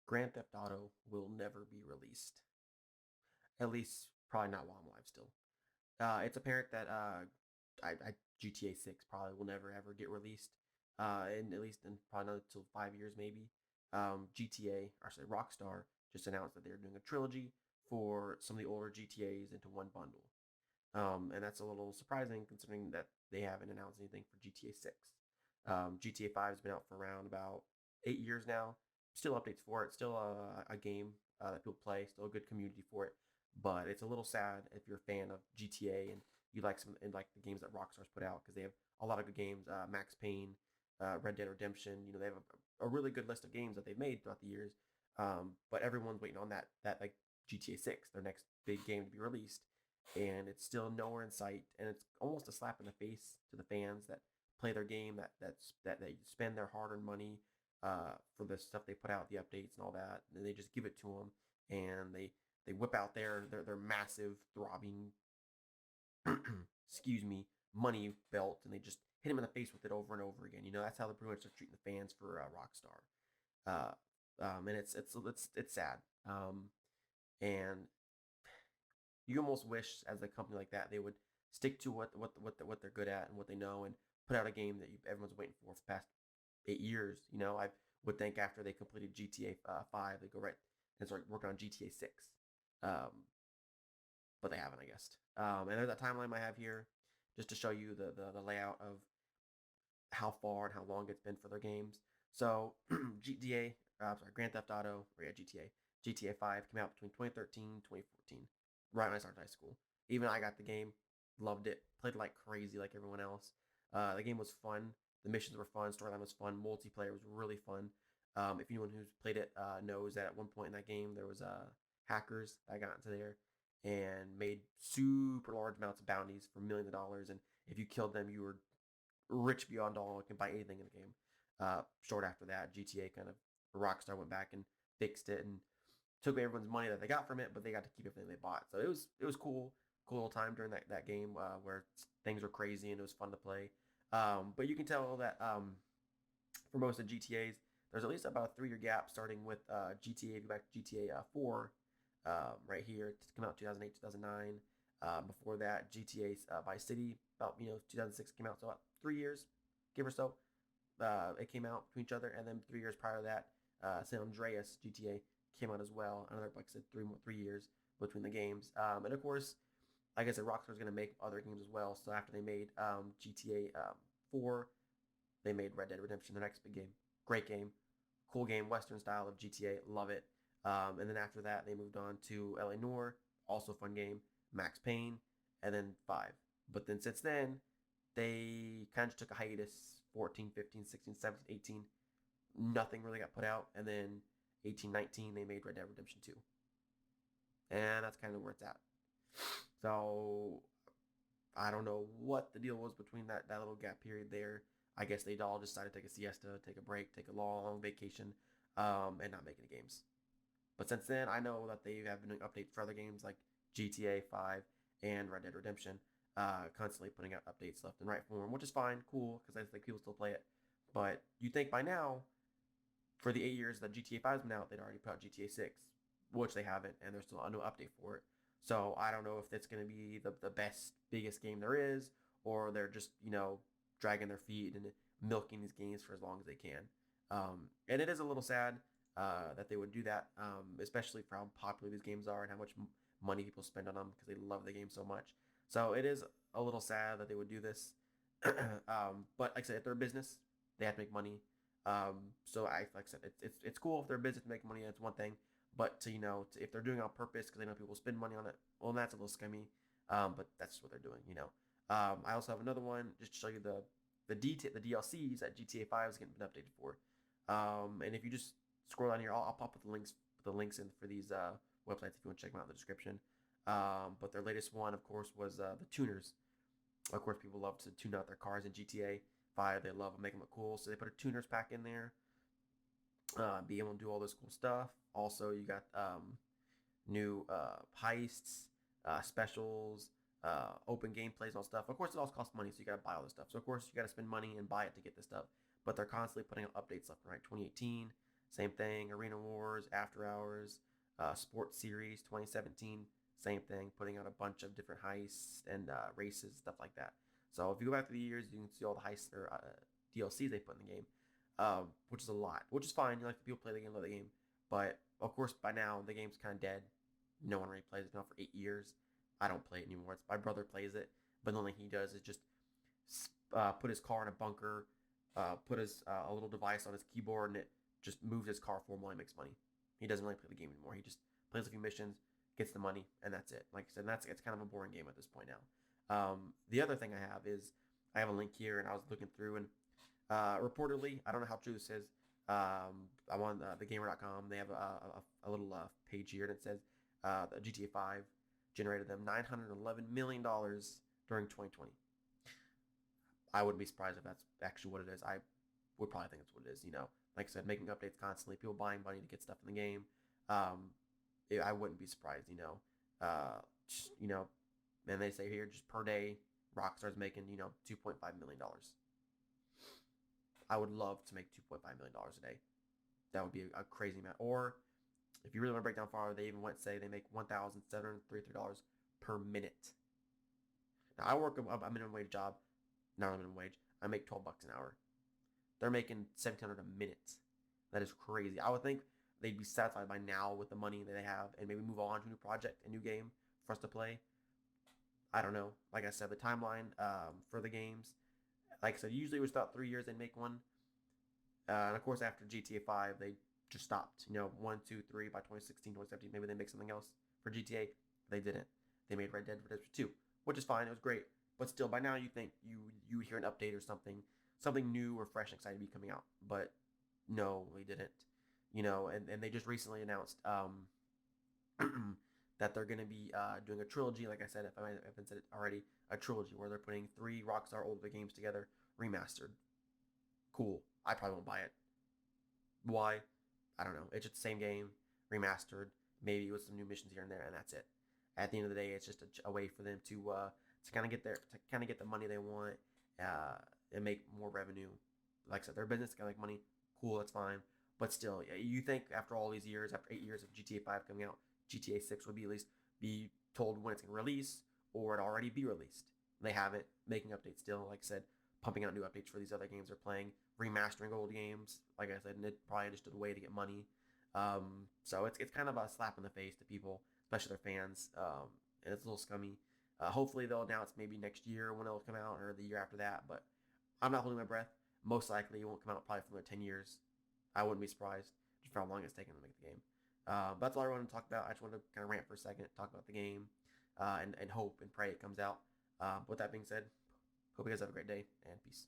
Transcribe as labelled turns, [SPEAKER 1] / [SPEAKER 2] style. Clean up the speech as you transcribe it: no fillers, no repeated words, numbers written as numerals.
[SPEAKER 1] Grand Theft Auto will never be released. At least, probably not while I'm alive still. It's apparent that GTA 6 probably will never ever get released, and at least in probably another till 5 years maybe. GTA, or sorry, Rockstar just announced that they're doing a trilogy for some of the older GTA's into one bundle. And that's a little surprising considering that they haven't announced anything for GTA 6. GTA 5 has been out for around about 8 years now. Still updates for it. Still a game that people play. Still a good community for it. But it's a little sad if you're a fan of GTA and you like some and like the games that Rockstar's put out because they have a lot of good games. Max Payne, Red Dead Redemption. They have a really good list of games that they've made throughout the years. But everyone's waiting on that like GTA 6, their next big game to be released, and it's still nowhere in sight. And it's almost a slap in the face to the fans that play their game, that they spend their hard-earned money for the stuff they put out, the updates and all that, and they just give it to them, and they whip out their massive throbbing, excuse me, money belt, and they just hit him in the face with it over and over again. That's how they're pretty much treating the fans for Rockstar. And it's sad. And you almost wish, as a company like that, they would stick to what they're good at and what they know, and put out a game that everyone's waiting for the past 8 years. I would think after they completed GTA 5, they go right and start working on GTA 6. Um, but they haven't, I guess. And there's that timeline I have here just to show you the layout of how far and how long it's been for their games. So GTA, Grand Theft Auto, or yeah, GTA 5 came out between 2013 and 2014, right when I started high school. Even I got the game, loved it, played it like crazy, like everyone else. The game was fun. The missions were fun. Storyline was fun. Multiplayer was really fun. If anyone who's played it knows that at one point in that game there was hackers that got into there and made super large amounts of bounties for millions of dollars. And if you killed them, you were rich beyond all. You can buy anything in the game. Short after that, GTA kind of Rockstar went back and fixed it and took away everyone's money that they got from it, but they got to keep everything they bought. So it was cool little time during that game where things were crazy and it was fun to play. But you can tell that for most of GTA's, there's at least about a 3 year gap starting with GTA back to GTA 4 right here. It came out 2008, 2009. Before that, GTA Vice City, about 2006 came out, so about 3 years, give or so. It came out between each other, and then 3 years prior to that, San Andreas GTA came out as well. Another, like I said, 3 years between the games. And of course, like I said, Rockstar's going to make other games as well. So after they made GTA 4, they made Red Dead Redemption, the next big game. Great game, cool game, Western style of GTA, love it. And then after that, they moved on to LA Noire, also fun game, Max Payne, and then 5. But then since then, they kind of took a hiatus. 14, 15, 16, 17, 18, nothing really got put out. And then 18, 19, they made Red Dead Redemption 2. And that's kind of where it's at. So I don't know what the deal was between that little gap period there. I guess they all decided to take a siesta, take a break, take a long vacation, and not make any games. But since then, I know that they have been doing updates for other games like GTA 5 and Red Dead Redemption, constantly putting out updates left and right for them, which is fine, cool, because I think people still play it. But you think by now, for the 8 years that GTA 5 has been out, they'd already put out GTA 6, which they haven't, and there's still no update for it. So I don't know if it's going to be the best, biggest game there is, or they're just, dragging their feet and milking these games for as long as they can. And it is a little sad that they would do that, especially for how popular these games are and how much money people spend on them because they love the game so much. So it is a little sad that they would do this. But like I said, if they're a business, they have to make money. So like I said, it's cool if they're a business to make money. That's one thing. But if they're doing it on purpose because they know people spend money on it, well, that's a little scummy. But that's what they're doing. I also have another one just to show you the DLCs that GTA 5 is getting been updated for. And if you just scroll down here, I'll pop the links in for these websites if you want to check them out in the description. But their latest one, of course, was the tuners. Of course, people love to tune out their cars in GTA 5. They love to make them look cool, so they put a tuners pack in there. Be able to do all this cool stuff. Also, you got new heists, specials, open gameplays, and all stuff. Of course, it all costs money, so you gotta buy all this stuff. So of course, you gotta spend money and buy it to get this stuff. But they're constantly putting out updates left and right. 2018, same thing. Arena Wars, After Hours, Sports Series 2017, same thing. Putting out a bunch of different heists and races, stuff like that. So if you go back to the years, you can see all the heists or DLCs they put in the game, which is a lot, which is fine. You like people play the game, love the game, but of course by now the game's kind of dead. No one really plays it. It's been out for 8 years. I don't play it anymore. My brother plays it, but the only thing he does is just put his car in a bunker, put his a little device on his keyboard, and it just moves his car for him while he makes money. He doesn't really play the game anymore. He just plays a few missions, gets the money, and that's it. Like I said, it's kind of a boring game at this point now. The other thing I have is I have a link here, and I was looking through, and reportedly, I don't know how true this is. I'm on thegamer.com. They have a little page here, and it says the GTA 5 generated them $911 million during 2020. I wouldn't be surprised if that's actually what it is. I would probably think that's what it is. Like I said, making updates constantly, people buying money to get stuff in the game. I wouldn't be surprised. Just, and they say here just per day, Rockstar's making $2.5 million. I would love to make $2.5 million a day. That would be a crazy amount. Or if you really want to break down farther, they even went say they make $1,733 per minute. Now I work a minimum wage job, not a minimum wage. I make $12 an hour. They're making $1,700 a minute. That is crazy. I would think they'd be satisfied by now with the money that they have, and maybe move on to a new project, a new game for us to play. I don't know. Like I said, the timeline for the games, like I said, usually it was about 3 years they'd make one. And of course, after GTA 5, they just stopped. 1, 2, 3 by 2016, 2017. Maybe they make something else for GTA. They didn't. They made Red Dead Redemption 2, which is fine. It was great. But still, by now you think you hear an update or something new or fresh and excited to be coming out. But no, they didn't. And they just recently announced that they're going to be doing a trilogy. Like I said, if I haven't said it already, a trilogy where they're putting 3 Rockstar older games together, remastered. Cool. I probably won't buy it. Why? I don't know. It's just the same game, remastered, maybe with some new missions here and there, and that's it. At the end of the day, it's just a way for them to kind of get the money they want and make more revenue. Like I said, their business can make money. Cool, that's fine. But still, you think after all these years, after 8 years of GTA 5 coming out, GTA 6 would be at least be told when it's going to release, or it already be released. They haven't. Making updates still, like I said, pumping out new updates for these other games they're playing, remastering old games, like I said, and it's probably just a way to get money. So it's kind of a slap in the face to people, especially their fans, and it's a little scummy. Hopefully they'll announce maybe next year when it'll come out, or the year after that, but I'm not holding my breath. Most likely it won't come out probably for another 10 years. I wouldn't be surprised just for how long it's taken to make the game. That's all I wanted to talk about. I just wanted to kind of rant for a second, talk about the game, and hope and pray it comes out. With that being said, hope you guys have a great day, and peace.